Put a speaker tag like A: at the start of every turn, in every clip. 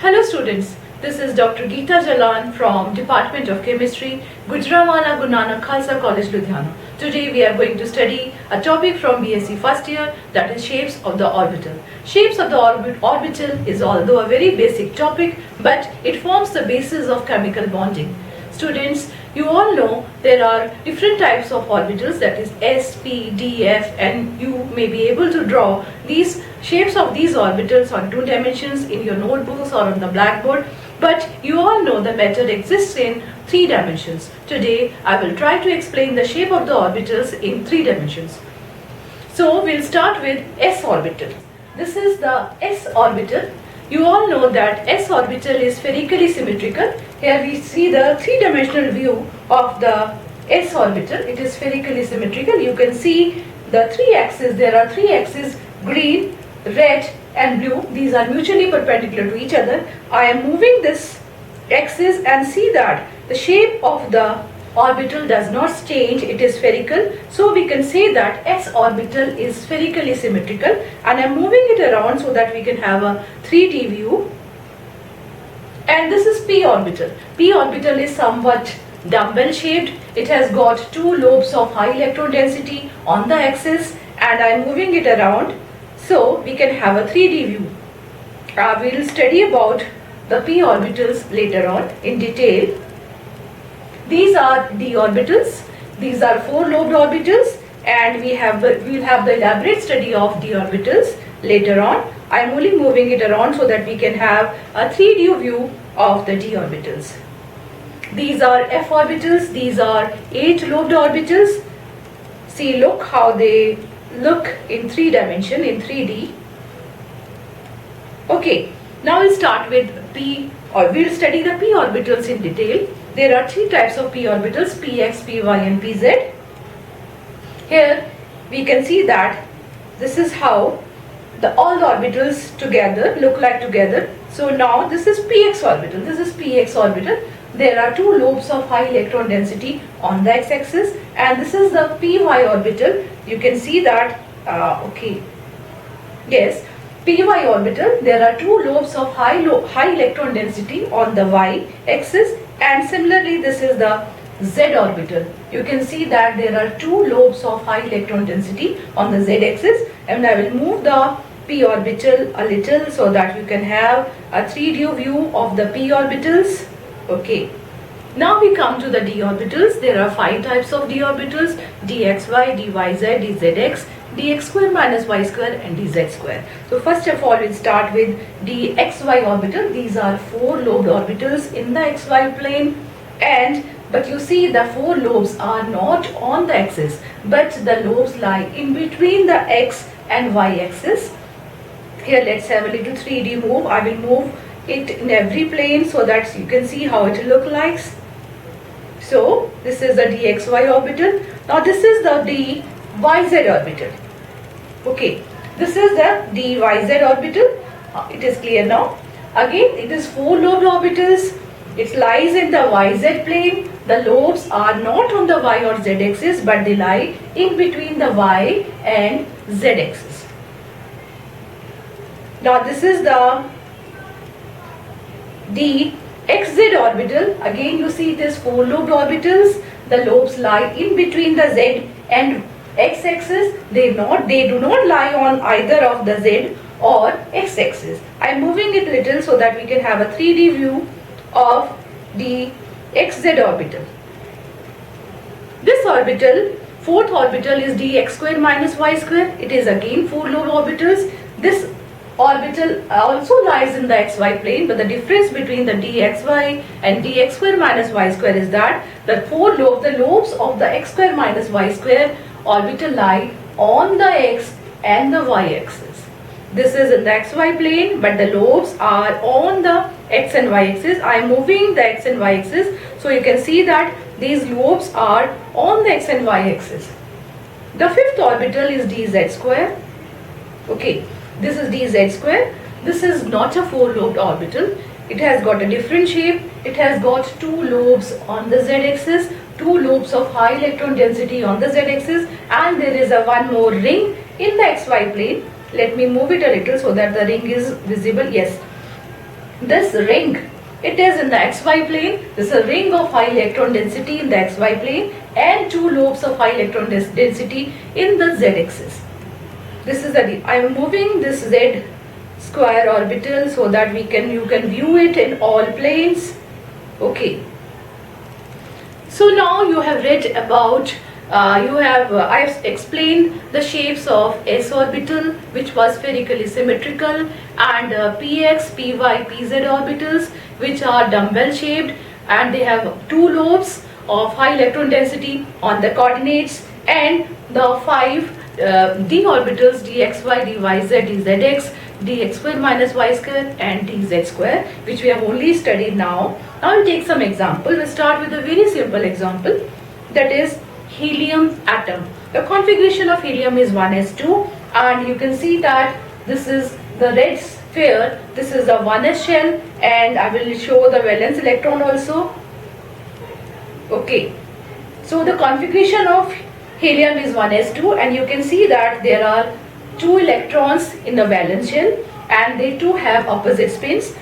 A: Hello students, this is Dr. Geeta Jalan from Department of Chemistry, Gujranwala Guru Nanak Khalsa College, Ludhiana. Today we are going to study a topic from BSc first year, that is shapes of the orbital. Shapes of the orbital is although a very basic topic, but it forms the basis of chemical bonding. Students, you all know there are different types of orbitals, that is S, P, D, F, and you may be able to draw these shapes of these orbitals on 2 dimensions in your notebooks or on the blackboard. But you all know the method exists in 3 dimensions. Today I will try to explain the shape of the orbitals in 3 dimensions. So we'll start with S orbital. This is the S orbital. You all know that S orbital is spherically symmetrical. Here we see the 3-dimensional view of the S orbital. It is spherically symmetrical. You can see the 3 axes. There are 3 axes: green, red and blue. These are mutually perpendicular to each other. I am moving this axis and see that the shape of the orbital does not change. It is spherical. So we can say that S orbital is spherically symmetrical, and I am moving it around so that we can have a 3D view. And this is P orbital. P orbital is somewhat dumbbell shaped. It has got 2 lobes of high electron density on the axis, and I am moving it around so we can have a 3D view. We will study about the P orbitals later on in detail. These are D orbitals. These are 4-lobed orbitals, and we'll have the elaborate study of D orbitals later on. I am only moving it around so that we can have a 3D view of the D orbitals. These are F orbitals. These are 8-lobed orbitals. See, look how they look in 3 dimension, in 3D. Okay, now we'll start with P, or we'll study the P orbitals in detail. There are 3 types of P orbitals: Px, Py and Pz. Here we can see that this is how all the orbitals together look like together. So now this is Px orbital, this is Px orbital. There are 2 lobes of high electron density on the x-axis, and this is the Py orbital. You can see that, Py orbital, there are 2 lobes of high electron density on the y-axis, and similarly this is the Z orbital. You can see that there are 2 lobes of high electron density on the z-axis, and I will move the P orbital a little so that you can have a 3D view of the P orbitals. Okay. Now we come to the D orbitals. There are 5 types of D orbitals: dxy, dyz, dzx, dx square minus y square and dz square. So first of all we'll start with dxy orbital. These are 4-lobed orbitals in the xy plane, but you see the 4 lobes are not on the axis, but the lobes lie in between the x and y axis. Here let's have a little 3D move. I will move it in every plane so that you can see how it will look like. So this is the dxy orbital. Now this is the dyz orbital. Okay, this is the dyz orbital. It is clear now. Again, it is 4-lobed orbitals. It lies in the yz plane. The lobes are not on the y or z axis, but they lie in between the y and z axis. Now this is the dxz orbital. Again you see it is 4-lobed orbitals. The lobes lie in between the z and x axis. They do not lie on either of the z or x axis. I am moving it little so that we can have a 3D view of the xz orbital. This orbital, 4th orbital, is dx square minus y square. It is again 4-lobed orbitals. This orbital also lies in the xy plane, but the difference between the dxy and dx square minus y square is that the 4 lobes, the lobes of the x square minus y square orbital lie on the x and the y axis. This is in the xy plane, but the lobes are on the x and y axis. I am moving the x and y axis, so you can see that these lobes are on the x and y axis. The 5th orbital is dz square. Okay, this is dz square. This is not a 4-lobed orbital. It has got a different shape. It has got 2 lobes on the z axis, 2 lobes of high electron density on the z axis, and there is a 1 more ring in the xy plane. Let me move it a little so that the ring is visible. Yes, this ring, it is in the xy plane. This is a ring of high electron density in the xy plane and two lobes of high electron density in the z axis. This is the, I am moving this z square orbital so that you can view it in all planes. Okay. So now you have read about I have explained the shapes of s orbital, which was spherically symmetrical, and px, py, pz orbitals, which are dumbbell shaped, and they have two lobes of high electron density on the coordinates, and the five d orbitals, dxy, dyz, dzx, dx square minus y square, and dz square, which we have only studied now. Now we'll take some example. We'll start with a very simple example, that is helium atom. The configuration of helium is 1s2, and you can see that this is the red sphere, this is the 1s shell, and I will show the valence electron also. Okay, so the configuration of helium is 1s2, and you can see that there are two electrons in the valence shell and they too have opposite spins.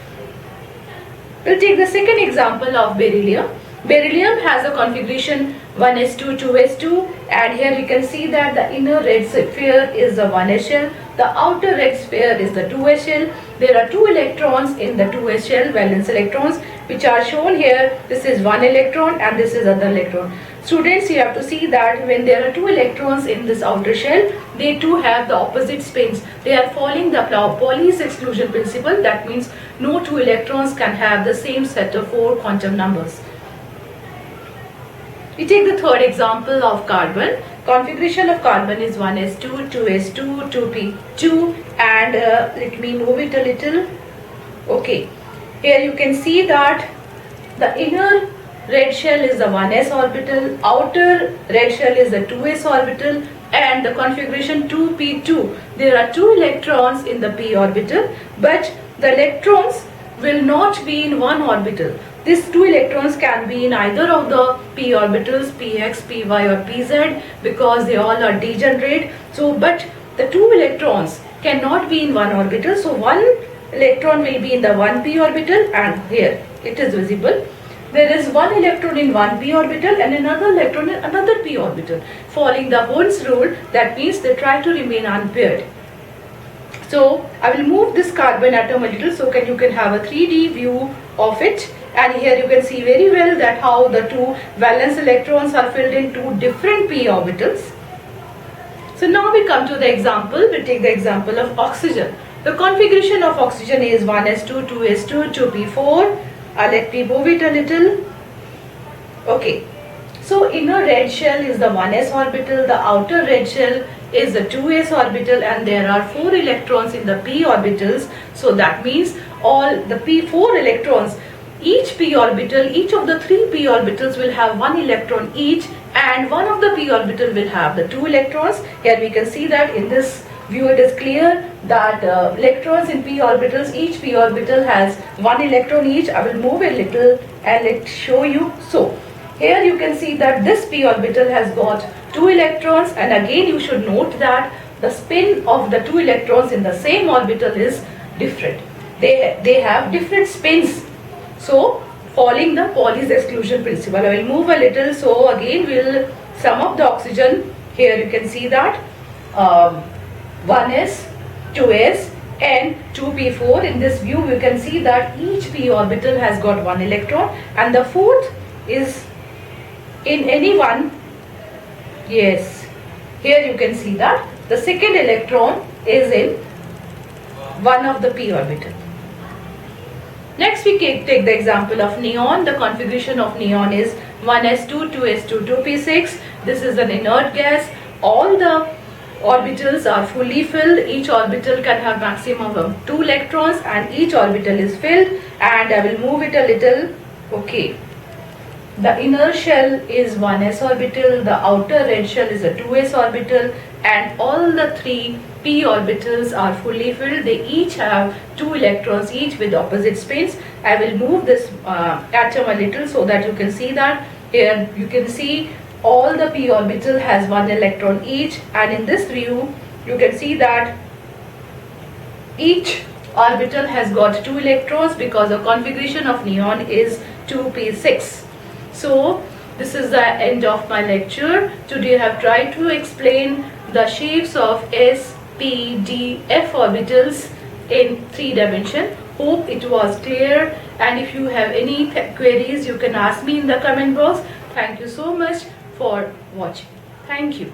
A: We'll take the second example of beryllium. Beryllium has a configuration 1s2, 2s2, and here you can see that the inner red sphere is the 1s shell, the outer red sphere is the 2s shell. There are two electrons in the 2s shell, valence electrons, which are shown here. This is one electron and this is other electron. Students, you have to see that when there are two electrons in this outer shell, they too have the opposite spins. They are following the Pauli's exclusion principle. That means no two electrons can have the same set of four quantum numbers. We take the third example of carbon. Configuration of carbon is 1s2, 2s2, 2p2, and let me move it a little. Okay, here you can see that the inner red shell is the 1s orbital, outer red shell is the 2s orbital, and the configuration 2p2. There are two electrons in the p orbital, but the electrons will not be in one orbital. These two electrons can be in either of the p orbitals, px, py, or pz, because they all are degenerate. So, but the two electrons cannot be in one orbital. So, one electron will be in the 1p orbital, and here it is visible. There is one electron in 1p orbital and another electron in another p orbital. Following the Hund's rule, that means they try to remain unpaired. So, I will move this carbon atom a little so you can have a 3D view of it. And here you can see very well that how the two valence electrons are filled in two different p orbitals. So now we come to the example. We take the example of oxygen. The configuration of oxygen is 1s2, 2s2, 2p4. Let me move it a little. Okay. So inner red shell is the 1s orbital, the outer red shell is the 2s orbital, and there are 4 electrons in the p orbitals. So that means all the p4 electrons, each p orbital, each of the 3 p orbitals will have 1 electron each, and one of the p orbital will have the 2 electrons. Here we can see that in this view it is clear that electrons in p orbitals, each p orbital has 1 electron each. I will move a little and let's show you. So here you can see that this p orbital has got 2 electrons, and again you should note that the spin of the 2 electrons in the same orbital is different. They have different spins. So, following the Pauli's exclusion principle, I will move a little. So, again we will sum up the oxygen. Here you can see that 1s, 2s and 2p4. In this view, you can see that each p orbital has got 1 electron, and the fourth is in any one. Yes, here you can see that the second electron is in one of the p orbital. Next we take the example of neon. The configuration of neon is 1s2, 2s2, 2p6. This is an inert gas. All the orbitals are fully filled. Each orbital can have maximum of 2 electrons, and each orbital is filled. And I will move it a little. Okay. The inner shell is 1s orbital, the outer red shell is a 2s orbital, and all the 3 p orbitals are fully filled. They each have 2 electrons each with opposite spins. I will move this atom a little so that you can see that. Here you can see all the p orbital has 1 electron each, and in this view you can see that each orbital has got 2 electrons because the configuration of neon is 2p6. So this is the end of my lecture. Today I have tried to explain the shapes of s, p, d, f orbitals in 3 dimension. Hope it was clear, and if you have any queries you can ask me in the comment box. Thank you so much for watching. Thank you.